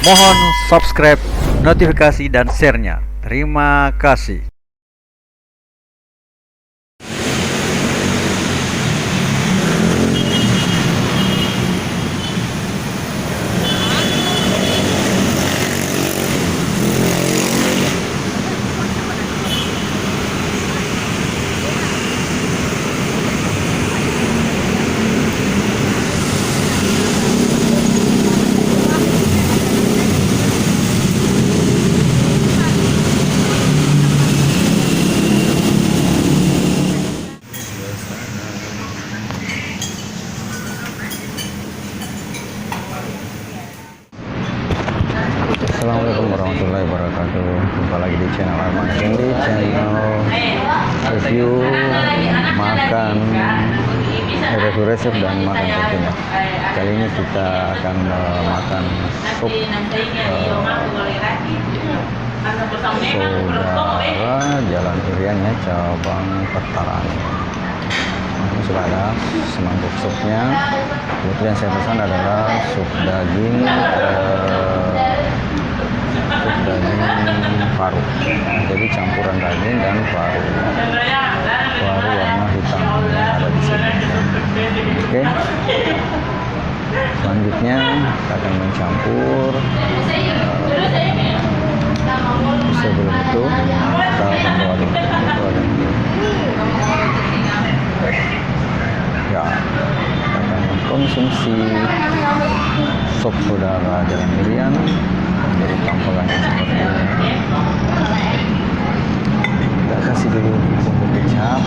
Mohon subscribe, notifikasi, dan share-nya. Terima kasih. Assalamualaikum warahmatullahi wabarakatuh. Jumpa lagi di channel Arman Candy, channel review makan, review resep dan makan tentunya. Kali ini kita akan makan sup Saudara Jalan Iriannya, cabang Petaran. Ini sudah ada semangkuk supnya. Kemudian saya pesan adalah sup daging paru, jadi campuran daging dan paru warna hitam yang ada di sini. Oke, selanjutnya kita akan mencampur. Sebelum itu kita akan aduk ya, kita akan mengkonsumsi sup Saudara Jalan Irian dari tampilannya seperti ini. Kita kasih dulu bumbu kecap,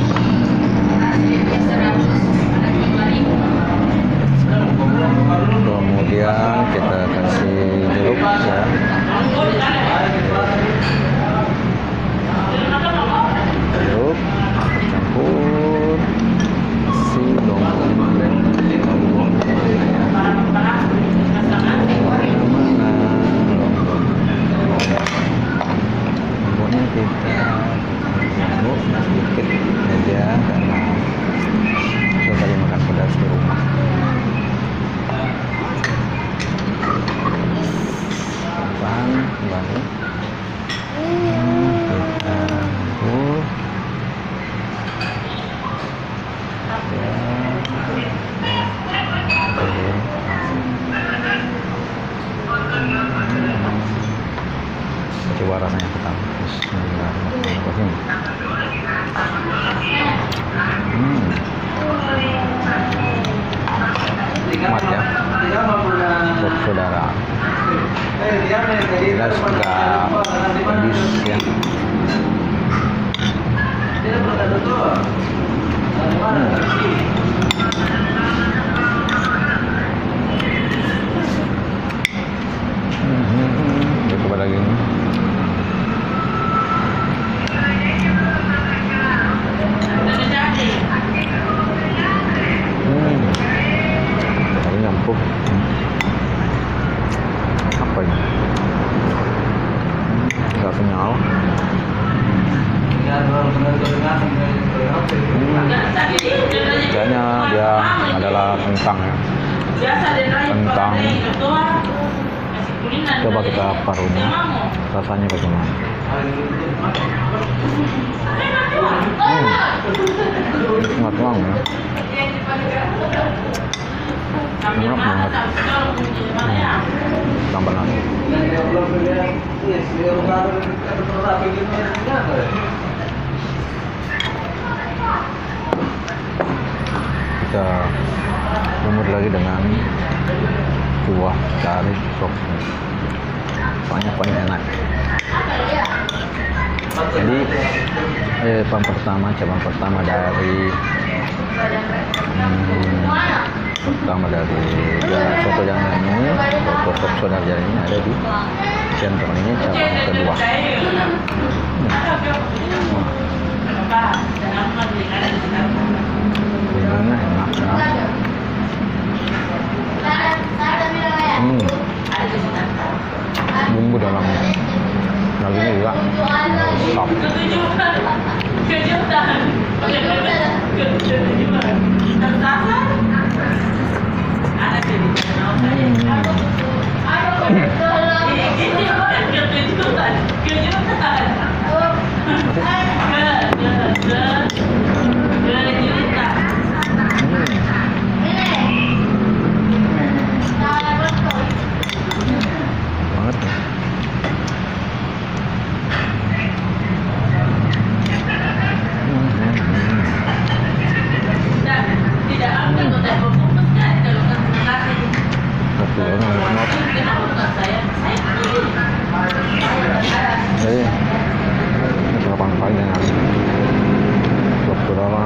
kemudian kita kasih jeruk ya, jeruk campur, kasih lombok kita sedikit aja karena kita tadi makan pedas di rumah. Kembali kita campur coba rasanya pertama. Bismillahirrahmanirrahim. Nikmat ya buat saudara. Jelas enggak pedis ya. Coba lagi ini. Nyambung apa ini? Nggak kenyal. Kayaknya dia adalah kentang ya. Kentang. Coba kita parunya, rasanya bagaimana? Nikmat banget ya. Enak banget. Tambah nasi. Kita lumur lagi dengan kuah dari sopnya. Soalnya paling enak. Jadi cabang pertama dari soto Jalan ini, soto Saudara Jalan ini ada di channel ini, cabang kedua. Bumbunya enak ya. Bumbu dalam dagingnya juga soft. juga not. Jadi terapan pagi dengan waktu lama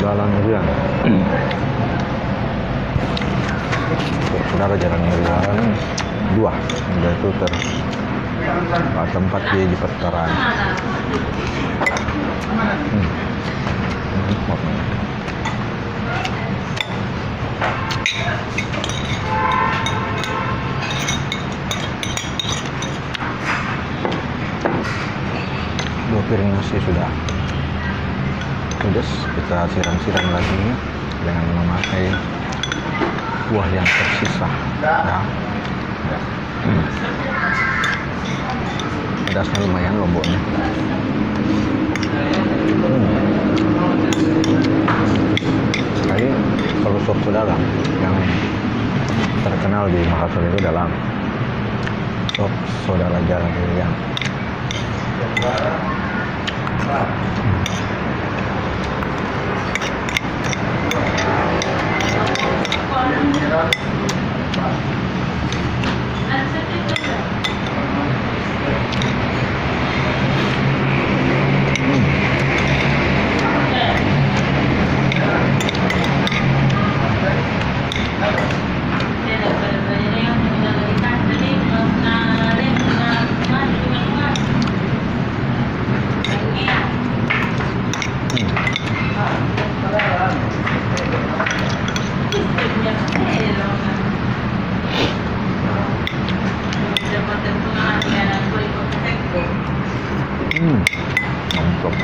dalam hujan. Saudara jarang jalan dua, udah itu tempat di pertaraan. Dua piring nasi sudah pedas, kita siram-siram lagi dengan memakai buah yang tersisa ya. Pedasnya lumayan, lomboknya sekali. Kalau sop dalam yang terkenal di Makassar itu dalam sop soda raja yang mantap.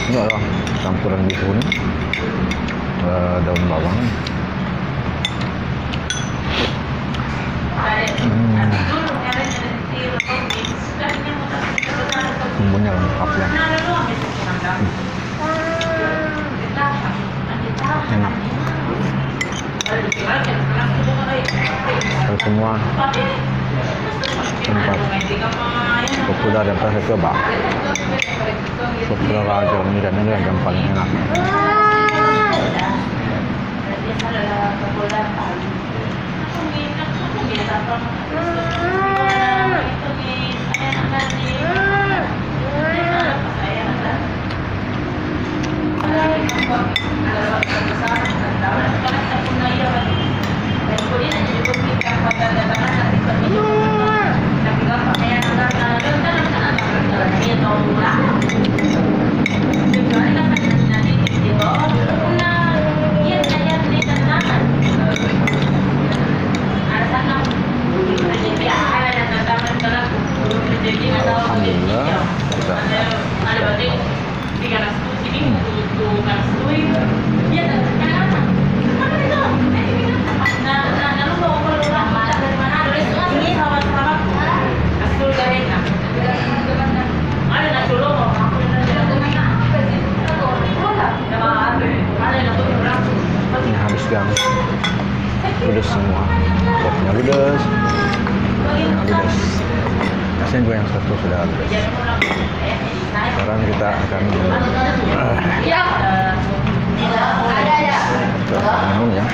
Ini adalah campuran bihun, daun bawang, bumbunya lengkap ya. Enak. Kalau semua tempat populer yang pernah saya coba, populer raja ini dan ini yang paling enak. Alhamdulillah ini habis gang ludes semua, sopnya ludes, nasinya juga yang satu sudah ludes. Sekarang kita akan minum ya.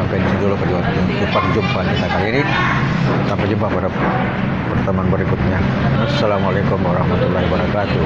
Sampai di sini dulu perjumpaan kita kali ini. Sampai jumpa pada pertemuan berikutnya. Assalamualaikum warahmatullahi wabarakatuh.